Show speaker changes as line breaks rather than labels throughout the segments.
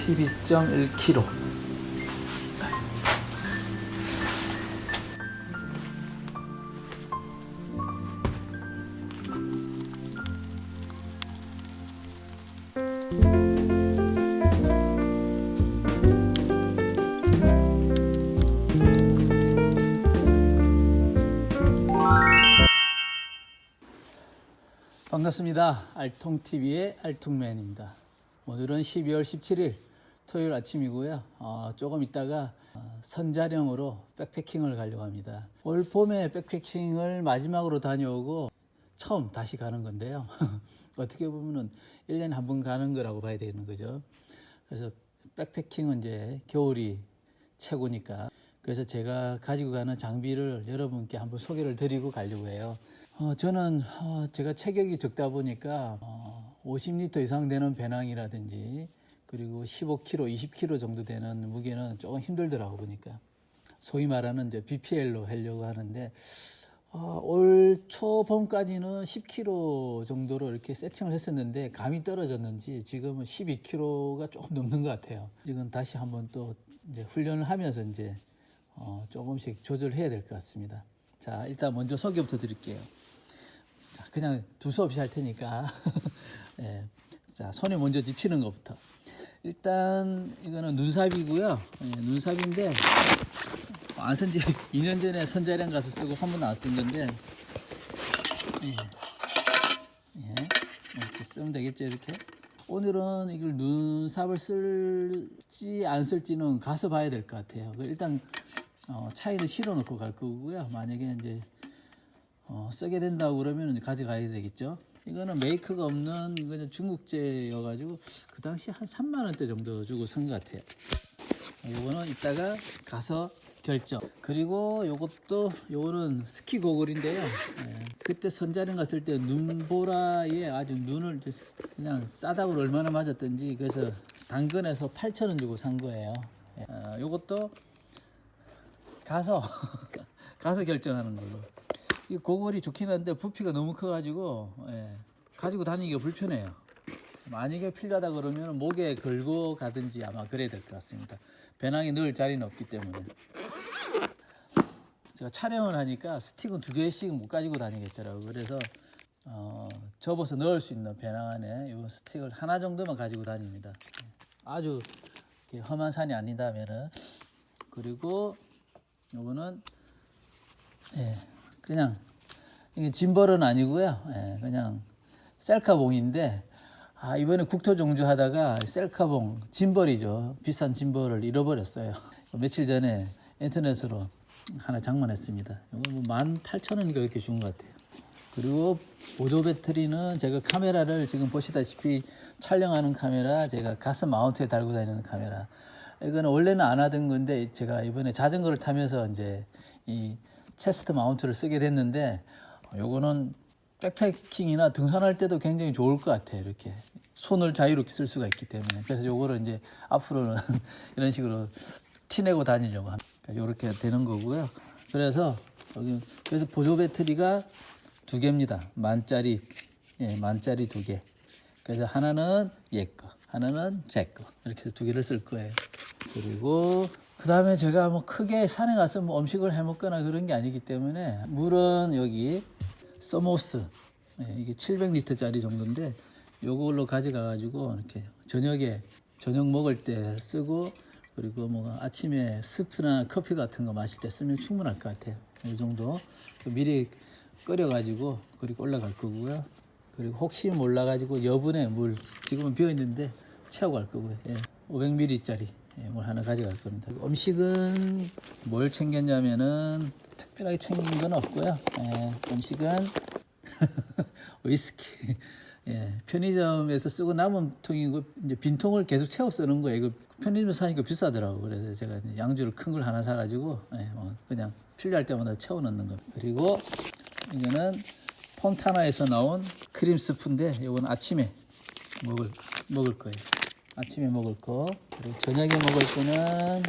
12.1kg. 반갑습니다. 알통TV의 알통맨입니다. 오늘은 12월 17일 토요일 아침이고요. 조금 있다가 선자령으로 백패킹을 가려고 합니다. 올 봄에 백패킹을 마지막으로 다녀오고 처음 다시 가는 건데요. 어떻게 보면은 1년에 한 번 가는 거라고 봐야 되는 거죠. 그래서 백패킹은 이제 겨울이 최고니까. 그래서 제가 가지고 가는 장비를 여러분께 한번 소개를 드리고 가려고 해요. 저는 제가 체격이 적다 보니까 50리터 이상 되는 배낭이라든지 그리고 15kg, 20kg 정도 되는 무게는 조금 힘들더라고 보니까. 소위 말하는 이제 BPL로 하려고 하는데 올 초봄까지는 10kg 정도로 이렇게 세팅을 했었는데 감이 떨어졌는지 지금은 12kg가 조금 넘는 것 같아요. 이건 다시 한번 또 이제 훈련을 하면서 이제 조금씩 조절해야 될 것 같습니다. 자, 일단 먼저 소개부터 드릴게요. 자, 그냥 두서 없이 할 테니까. 네. 자, 손에 먼저 집히는 것부터. 일단 이거는 눈삽이고요. 네, 눈삽인데 안 쓴 지 2년 전에 선자령 가서 쓰고 한 번도 안 쓴 건데 이렇게 쓰면 되겠죠, 이렇게. 오늘은 이걸 눈삽을 쓸지 안 쓸지는 가서 봐야 될 것 같아요. 일단 차에를 실어 놓고 갈 거고요. 만약에 이제 쓰게 된다고 그러면 가져가야 되겠죠. 이거는 메이크가 없는 이거는 중국제여가지고 그 당시 한 3만 원대 정도 주고 산 것 같아요. 요거는 이따가 가서 결정. 그리고 요거는 스키 고글인데요. 그때 선자령 갔을 때 눈보라에 아주 눈을 그냥 싸다고 얼마나 맞았던지 그래서 당근에서 8,000원 주고 산 거예요. 요것도 가서 결정하는 걸로. 이 고글이 좋긴 한데 부피가 너무 커가지고 가지고 다니기가 불편해요. 만약에 필요하다 그러면 목에 걸고 가든지 아마 그래야 될 것 같습니다. 배낭에 넣을 자리는 없기 때문에. 제가 촬영을 하니까 스틱은 2개씩은 못 가지고 다니겠더라고요. 그래서 접어서 넣을 수 있는 배낭 안에 이 스틱을 하나 정도만 가지고 다닙니다. 아주 이렇게 험한 산이 아니다면은. 그리고 요거는 그냥 이게 짐벌은 아니고요. 그냥 셀카봉인데 이번에 국토종주 하다가 셀카봉 짐벌이죠. 비싼 짐벌을 잃어버렸어요. 며칠 전에 인터넷으로 하나 장만했습니다. 이거 18,000원인가 그렇게 준 것 같아요. 그리고 보조 배터리는 제가 카메라를 지금 보시다시피 촬영하는 카메라, 제가 가슴 마운트에 달고 다니는 카메라. 이거는 원래는 안 하던 건데 제가 이번에 자전거를 타면서 이제 이 체스트 마운트를 쓰게 됐는데 요거는 백패킹이나 등산할 때도 굉장히 좋을 것 같아요. 이렇게 손을 자유롭게 쓸 수가 있기 때문에. 그래서 요거를 이제 앞으로는 이런 식으로 티내고 다니려고 합니다. 이렇게 되는 거고요. 그래서 보조 배터리가 2개입니다. 만짜리 2개. 그래서 하나는 얘 거, 하나는 제 거. 이렇게 2개를 쓸 거예요. 그리고 그 다음에 제가 뭐 크게 산에 가서 뭐 음식을 해 먹거나 그런 게 아니기 때문에 물은 여기 서모스 이게 700리터짜리 정도인데 요걸로 가져가 가지고 이렇게 저녁 먹을 때 쓰고 그리고 뭐 아침에 스프나 커피 같은 거 마실 때 쓰면 충분할 것 같아요. 이 정도 미리 끓여 가지고 그리고 올라갈 거고요. 그리고 혹시 몰라 가지고 여분의 물 지금은 비어 있는데 채우고 갈 거고요. 500ml짜리 물 하나 가져갈 겁니다. 음식은 뭘 챙겼냐면은 특별하게 챙긴 건 없고요. 음식은 위스키. 편의점에서 쓰고 남은 통이고 이제 빈통을 계속 채워 쓰는 거예요. 이거 편의점에서 사니까 비싸더라고. 그래서 제가 양주를 큰 걸 하나 사가지고 그냥 필요할 때마다 채워 넣는 겁니다. 그리고 이거는 폰타나에서 나온 크림 스프인데 이건 아침에 먹을 거예요. 아침에 먹을 거. 그리고 저녁에 먹을 거는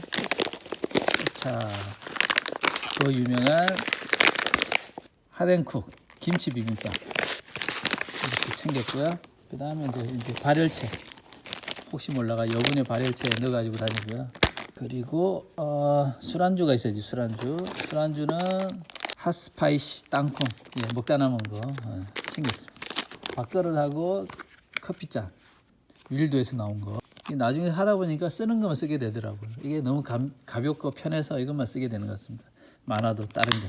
더 유명한 핫앤쿡 김치 비빔밥 이렇게 챙겼고요. 그 다음에 이제 발열체 혹시 몰라가 여분의 발열체에 넣어가지고 다니고요. 그리고 술안주가 있어야지. 술안주는 핫스파이시 땅콩, 먹다 남은 거 챙겼습니다. 밥그릇하고 커피잔, 윌도에서 나온 거. 나중에 하다 보니까 쓰는 것만 쓰게 되더라고요. 이게 너무 가볍고 편해서 이것만 쓰게 되는 것 같습니다. 많아도 다른 게.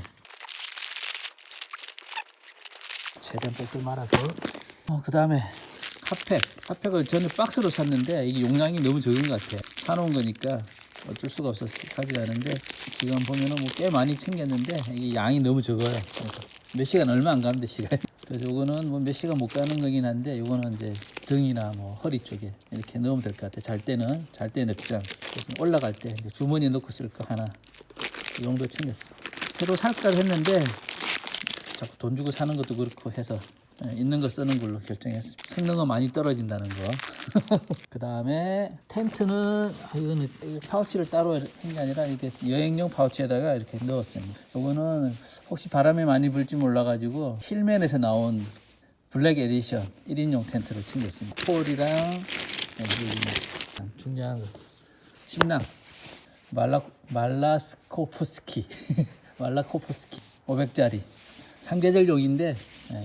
최대한 빽빽 말아서. 그 다음에 핫팩을 저는 박스로 샀는데 이게 용량이 너무 적은 것 같아요. 사놓은 거니까 어쩔 수가 없어서 가져가는데 지금 보면은 뭐 꽤 많이 챙겼는데 이게 양이 너무 적어요. 몇 시간 얼마 안 가는데 시간이. 그래서 이거는 뭐 몇 시간 못 가는 거긴 한데 이거는 이제 등이나 뭐 허리 쪽에 이렇게 넣으면 될 것 같아요. 잘 때는 넉장. 그래서 올라갈 때 이제 주머니에 넣고 쓸 거 하나 이 정도 챙겼어요. 새로 살까 했는데 자꾸 돈 주고 사는 것도 그렇고 해서 있는 거 쓰는 걸로 결정했습니다. 성능은 많이 떨어진다는 거. 그 다음에 텐트는 이거는 파우치를 따로 한 게 아니라 이렇게 여행용 파우치에다가 이렇게 넣었습니다. 이거는 혹시 바람이 많이 불지 몰라가지고 힐맨에서 나온 블랙 에디션 1인용 텐트를 챙겼습니다. 폴이랑 중요한 거 침낭 말라코프스키 500짜리 3계절용인데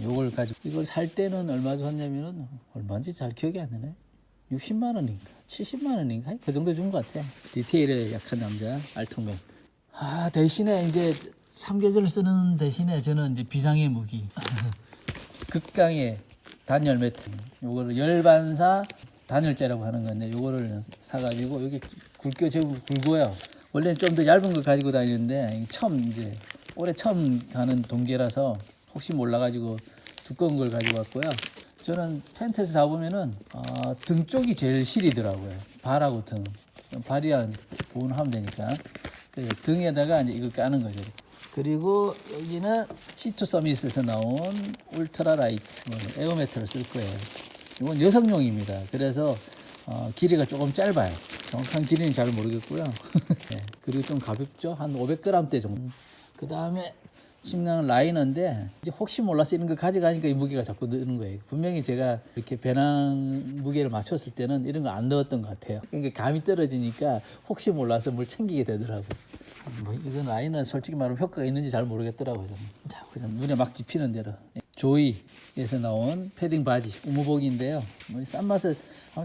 요걸 가지고 이걸 살 때는 얼마 줬냐면은 얼마인지 잘 기억이 안 나네. 60만 원인가 70만 원인가 그 정도 준 것 같아. 디테일에 약한 남자 알통맨. 대신에 이제 3계절 쓰는 대신에 저는 이제 비상의 무기 극강의 단열 매트. 요거를 열반사 단열재라고 하는 건데 요거를 사가지고 여기 굵고요. 원래는 좀 더 얇은 거 가지고 다니는데 올해 처음 가는 동계라서 혹시 몰라가지고 두꺼운 걸 가지고 왔고요. 저는 텐트에서 잡으면은 등 쪽이 제일 시리더라고요. 발하고 등. 발이랑 보온하면 되니까. 그래서 등에다가 이제 이걸 까는 거죠. 그리고 여기는 C2 서밋에서 나온 울트라 라이트 에어매트를 쓸 거예요. 이건 여성용입니다. 그래서 길이가 조금 짧아요. 정확한 길이는 잘 모르겠고요. 네. 그리고 좀 가볍죠. 한 500g대 정도. 그 다음에 침낭은 라이너인데 이제 혹시 몰라서 이런 거 가져가니까 이 무게가 자꾸 느는 거예요. 분명히 제가 이렇게 배낭 무게를 맞췄을 때는 이런 거 안 넣었던 것 같아요. 그러니까 감이 떨어지니까 혹시 몰라서 뭘 챙기게 되더라고요. 이건 라이너는 솔직히 말하면 효과가 있는지 잘 모르겠더라고요. 그냥 눈에 막 집히는 대로. 조이에서 나온 패딩 바지 우무복인데요. 싼 맛에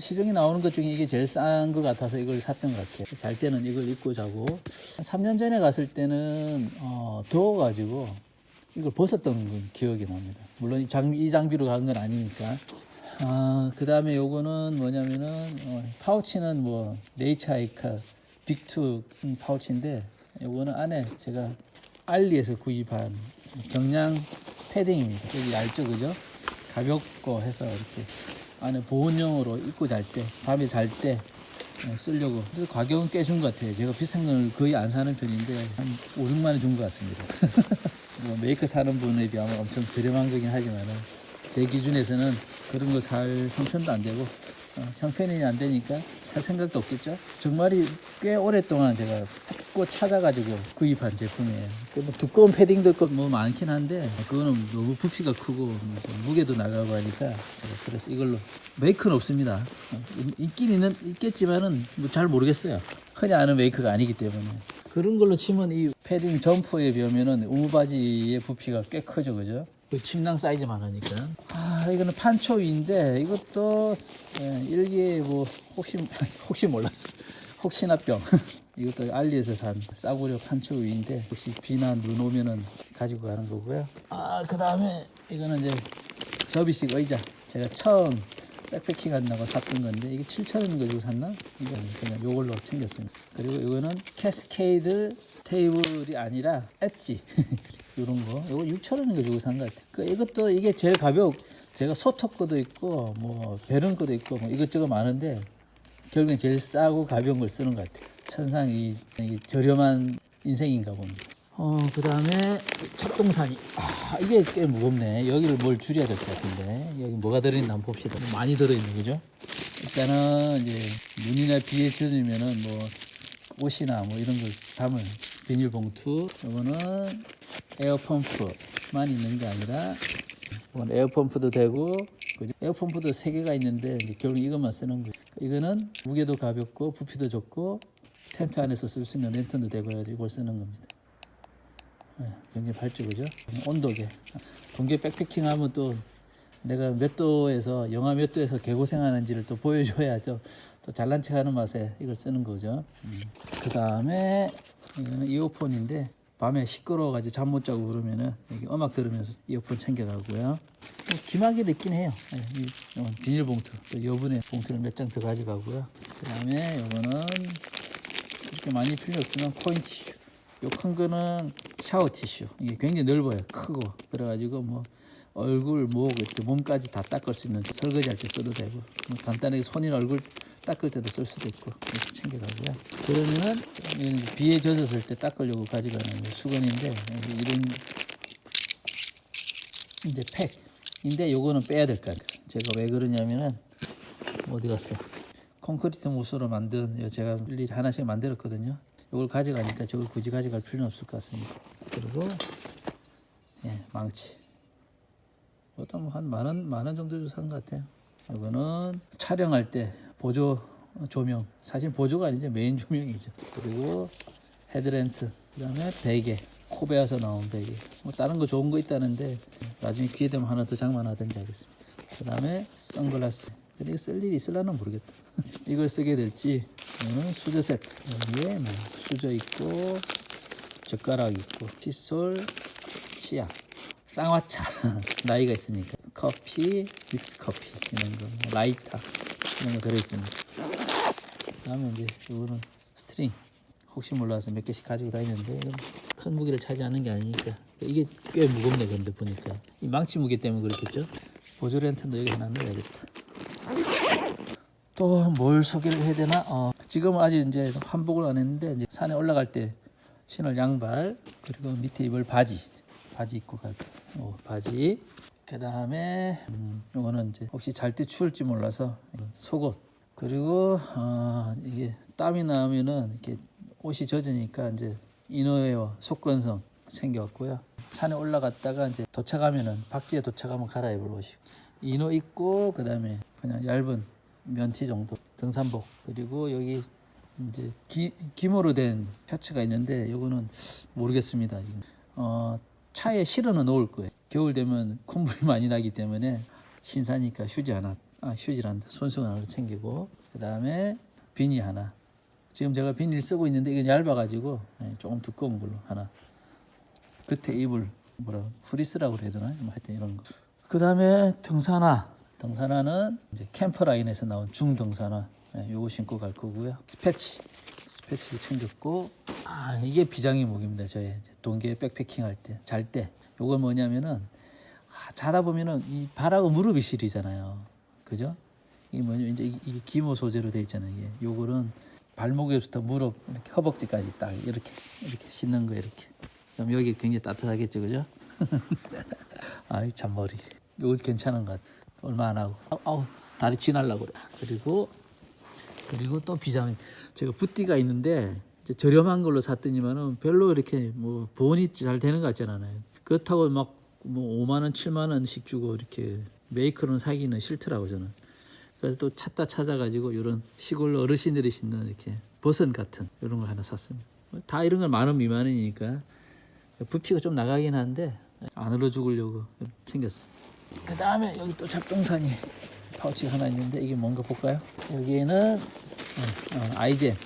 시중에 나오는 것 중에 이게 제일 싼 것 같아서 이걸 샀던 것 같아요. 잘 때는 이걸 입고 자고 3년 전에 갔을 때는 더워가지고 이걸 벗었던 기억이 납니다. 물론 이 장비로 간 건 아니니까. 그 다음에 요거는 뭐냐면은 파우치는 뭐 네이처하이커 빅2 파우치인데 요거는 안에 제가 알리에서 구입한 경량 패딩입니다. 여기 얇죠, 그죠? 가볍고 해서 이렇게 안에 보온용으로 입고 잘 때, 밤에 잘 때 쓰려고. 그래서 가격은 꽤 준 것 같아요. 제가 비싼 걸 거의 안 사는 편인데 한 5, 6만 원 준 것 같습니다. 뭐 메이커 사는 분에 비하면 엄청 저렴한 거긴 하지만 제 기준에서는 그런 거 살 형편도 안 되고 형편이 안 되니까 살 생각도 없겠죠. 정말이 꽤 오랫동안 제가 찾고 찾아가지고 구입한 제품이에요. 뭐 두꺼운 패딩도 뭐 많긴 한데 그거는 너무 부피가 크고 무게도 나가고 하니까 제가 그래서 이걸로 메이크는 없습니다. 있긴 있겠지만은 뭐 잘 모르겠어요. 흔히 아는 메이크가 아니기 때문에. 그런 걸로 치면 이 패딩 점퍼에 비하면은 우무바지의 부피가 꽤 크죠, 그죠? 그 침낭 사이즈만 하니까. 이거는 판초위인데 이것도 일기에 뭐 혹시 몰랐어. 혹시나병. 이것도 알리에서 산 싸구려 판초위인데 혹시 비나 눈 오면은 가지고 가는 거고요. 그 다음에 이거는 이제 접이식 의자. 제가 처음 백패킹 한다고 샀던 건데 이게 7,000원 가지고 샀나? 이거는 그냥 요걸로 챙겼습니다. 그리고 이거는 캐스케이드 테이블이 아니라 엣지. 이런 거, 이거 6,000원 가지고 산 것 같아요. 이것도 이게 제일 제가 소톱 거도 있고, 뭐, 베른 거도 있고, 뭐, 이것저것 많은데, 결국엔 제일 싸고 가벼운 걸 쓰는 것 같아요. 천상 이 저렴한 인생인가 봅니다. 그 다음에 잡동사니. 이게 꽤 무겁네. 여기를 뭘 줄여야 될 것 같은데. 여기 뭐가 들어있나 한번 봅시다. 많이 들어있는 거죠? 일단은 이제 눈이나 비에 젖으면은 뭐, 옷이나 뭐 이런 걸 담을 비닐봉투. 이거는 에어펌프만 있는 게 아니라 이건 에어펌프도 되고, 그죠? 에어펌프도 3개가 있는데 이제 결국 이것만 쓰는 거예요. 이거는 무게도 가볍고 부피도 좋고 텐트 안에서 쓸 수 있는 랜턴도 되고 해가지고 이걸 쓰는 겁니다. 네, 굉장히 밝죠, 그죠? 온도계. 동계 백패킹 하면 또 내가 몇 도에서 영하 몇 도에서 개고생하는지를 또 보여줘야 또 잘난 척하는 맛에 이걸 쓰는 거죠. 그 다음에 이거는 이어폰인데 밤에 시끄러워가지고 잠 못 자고 그러면은 여기 음악 들으면서 이어폰 챙겨가고요. 뭐 기막이 있긴 해요. 이 비닐봉투, 또 여분의 봉투를 몇 장 더 가져가고요. 그 다음에 이거는 이렇게 많이 필요 없지만 코인 티슈. 요 큰 거는 샤워 티슈. 이게 굉장히 넓어요. 크고. 그래가지고 뭐 얼굴, 목, 이렇게 몸까지 다 닦을 수 있는 설거지할 때 써도 되고 뭐 간단하게 손이나 얼굴 닦을 때도 쓸 수도 있고 이렇게 챙겨가고요. 그러면은 비에 젖었을 때 닦으려고 가져가는 수건인데 이런 이제 팩인데 요거는 빼야 될 거예요. 제가 왜 그러냐면은 어디 갔어? 콘크리트 못으로 만든 제가 일일이 하나씩 만들었거든요. 이걸 가져가니까 저걸 굳이 가져갈 필요는 없을 것 같습니다. 그리고 예, 망치. 이것도 뭐 한 만 원 정도 산 것 같아요. 이거는 촬영할 때 보조 조명. 사실 보조가 아니죠. 메인 조명이죠. 그리고 헤드랜트. 그 다음에 베개. 코 베어서 나온 베개. 뭐 다른 거 좋은 거 있다는데 나중에 기회 되면 하나 더 장만하든지 하겠습니다. 그 다음에 선글라스. 근데 쓸 일이 있을라나 모르겠다. 이걸 쓰게 될지. 이거는 수저 세트. 여기에 뭐 수저 있고 젓가락 있고 칫솔, 치약, 쌍화차 나이가 있으니까 커피, 믹스 커피 이런 거, 뭐 라이터 이런 거 들어있습니다. 그다음에 이제 이거는 스트링. 혹시 몰라서 몇 개씩 가지고 다니는데 큰 무게를 차지하는 게 아니니까 이게 꽤 무겁네. 근데 보니까 이 망치 무게 때문에 그렇겠죠. 보조 랜턴도 여기 하나 넣어야겠다. 또 뭘 소개를 해야 되나? 지금은 아직 이제 환복을 안 했는데 이제 산에 올라갈 때 신을 양발, 그리고 밑에 입을 바지 입고 갈 거예요. 바지. 그 다음에 이거는 이제 혹시 잘 때 추울지 몰라서 속옷. 그리고 이게 땀이 나면은 이렇게 옷이 젖으니까 이제 이너웨어 속건성 챙겨왔고요. 산에 올라갔다가 이제 도착하면은 박지에 도착하면 갈아입을 옷이고 이너 입고 그 다음에 그냥 얇은 면티 정도 등산복. 그리고 여기 이제 기모로 된 셔츠가 있는데 이거는 모르겠습니다. 차에 실어는 놓을 거예요. 겨울 되면 콧물이 많이 나기 때문에 신사니까 휴지란다. 손수건 하나 챙기고 그 다음에 비니 하나. 지금 제가 비니를 쓰고 있는데 이건 얇아가지고 조금 두꺼운 걸로 하나. 끝에 입을 후리스라고 해야 되나? 하여튼 이런 거. 그 다음에 등산화는 이제 캠퍼라인에서 나온 중등산화. 요거 신고 갈 거고요. 스패치 챙겼고 이게 비장의 무기입니다. 저의 동계 백패킹 할 때, 잘 때. 요건 뭐냐면은 자다 보면은 이 발하고 무릎이 시리잖아요. 그죠? 이게 뭐냐면 이제 이게 기모 소재로 돼 있잖아요. 이게 요거는 발목에부터 무릎 이렇게 허벅지까지 딱 이렇게 씻는 거 이렇게. 그럼 여기 굉장히 따뜻하겠죠, 그죠? 아이 참 머리. 요거 괜찮은 것 같아. 얼마 안 하고. 다리 지날라고 그래. 그리고 또 비장. 제가 붓띠가 있는데 이제 저렴한 걸로 샀더니만은 별로 이렇게 뭐 보온이 잘 되는 것 같지 않아요. 그렇다고 막 뭐 5만 원, 7만 원씩 주고 이렇게 메이커로는 사기는 싫더라고 저는. 그래서 또 찾아가지고 이런 시골 어르신들이 신는 이렇게 버선 같은 이런 걸 하나 샀습니다. 다 이런 건 10,000원 미만이니까 부피가 좀 나가긴 한데 안 얼어 죽으려고 챙겼어요. 그 다음에 여기 또 잡동사니 파우치 하나 있는데 이게 뭔가 볼까요? 여기에는 아이젠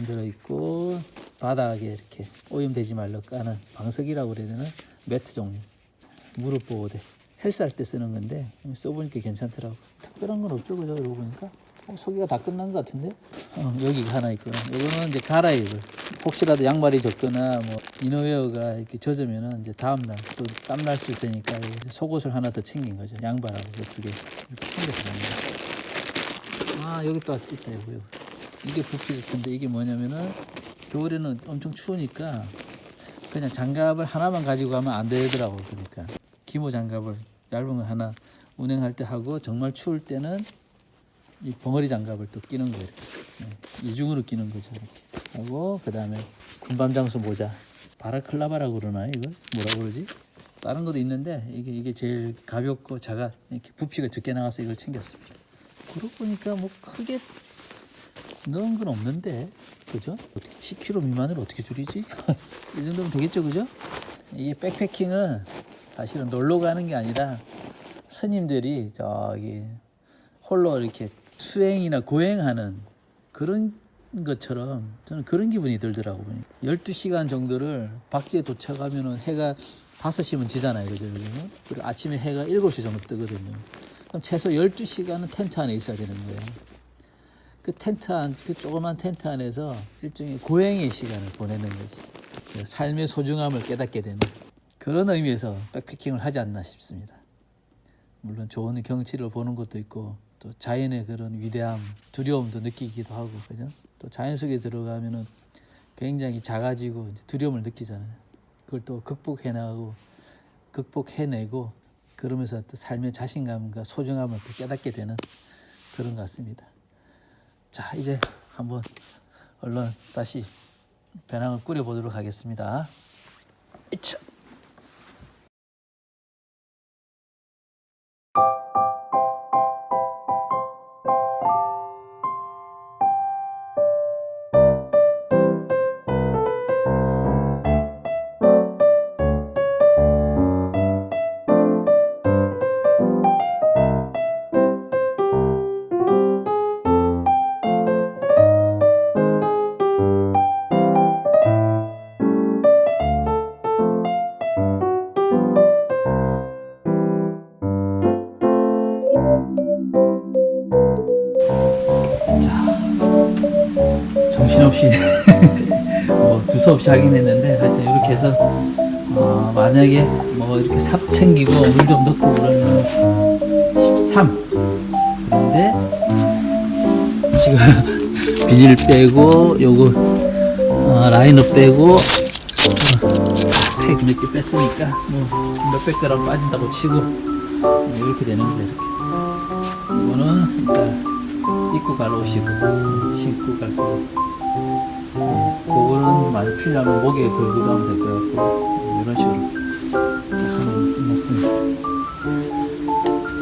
들어있고 바닥에 이렇게 오염되지 말라고 까는 방석이라고 그래야 되나? 매트 종류. 무릎 보호대. 헬스할 때 쓰는 건데 써보니까 괜찮더라고. 특별한 건 없죠, 그죠? 이러고 보니까 소개가 다 끝난 것 같은데 여기 하나 있고요. 이거는 이제 갈아입을. 혹시라도 양말이 젖거나 뭐 이너웨어가 이렇게 젖으면은 이제 다음날 또 땀날 수 있으니까 속옷을 하나 더 챙긴 거죠. 양발하고 두 개 이렇게 챙겼어요. 여기 또 있다. 이거. 이게 부피 같은데 이게 뭐냐면은 겨울에는 엄청 추우니까 그냥 장갑을 하나만 가지고 가면 안 되더라고. 그러니까 기모 장갑을 얇은 거 하나 운행할 때 하고 정말 추울 때는 이 벙어리 장갑을 또 끼는 거예요. 이렇게. 이중으로 끼는 거죠. 이렇게 하고 그 다음에 군밤 장수 모자. 바라클라바라고 그러나요? 이걸 뭐라고 그러지? 다른 것도 있는데 이게 제일 가볍고 이렇게 부피가 적게 나가서 이걸 챙겼습니다. 그러고 보니까 뭐 크게 넣은 건 없는데, 그죠? 어떻게 10kg 미만으로 어떻게 줄이지? 이 정도면 되겠죠, 그죠? 이 백패킹은 사실은 놀러 가는 게 아니라 스님들이 저기 홀로 이렇게 수행이나 고행하는 그런 것처럼 저는 그런 기분이 들더라고요. 12시간 정도를 박지에 도착하면은 해가 5시면 지잖아요, 그죠? 그리고 아침에 해가 7시 정도 뜨거든요. 그럼 최소 12시간은 텐트 안에 있어야 되는 거예요. 그 텐트 안, 그 조그만 텐트 안에서 일종의 고행의 시간을 보내는 것이 삶의 소중함을 깨닫게 되는 그런 의미에서 백패킹을 하지 않나 싶습니다. 물론 좋은 경치를 보는 것도 있고 또 자연의 그런 위대함, 두려움도 느끼기도 하고, 그죠? 또 자연 속에 들어가면은 굉장히 작아지고 두려움을 느끼잖아요. 그걸 또 극복해내고 그러면서 또 삶의 자신감과 소중함을 또 깨닫게 되는 그런 것 같습니다. 자, 이제 한번 얼른 다시 배낭을 꾸려보도록 하겠습니다. 이차. 정신없이 뭐 두서없이 하긴 했는데 하여튼 이렇게 해서 만약에 뭐 이렇게 삽 챙기고 물 좀 넣고 그러면 13. 그런데 지금 비닐 빼고 요거 라이너 빼고 팩 몇 개 뺐으니까 뭐 몇백 그램 빠진다고 치고 이렇게 되는 거예요. 이렇게 이거는 일단 입고 갈 옷이고 신고 갈 거. 그거는 많이 필요하면 목에 걸고 가면 될 것 같고 이런 식으로 하면 끝났습니다.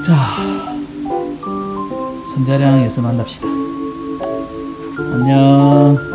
자, 선자량에서 만납시다. 안녕.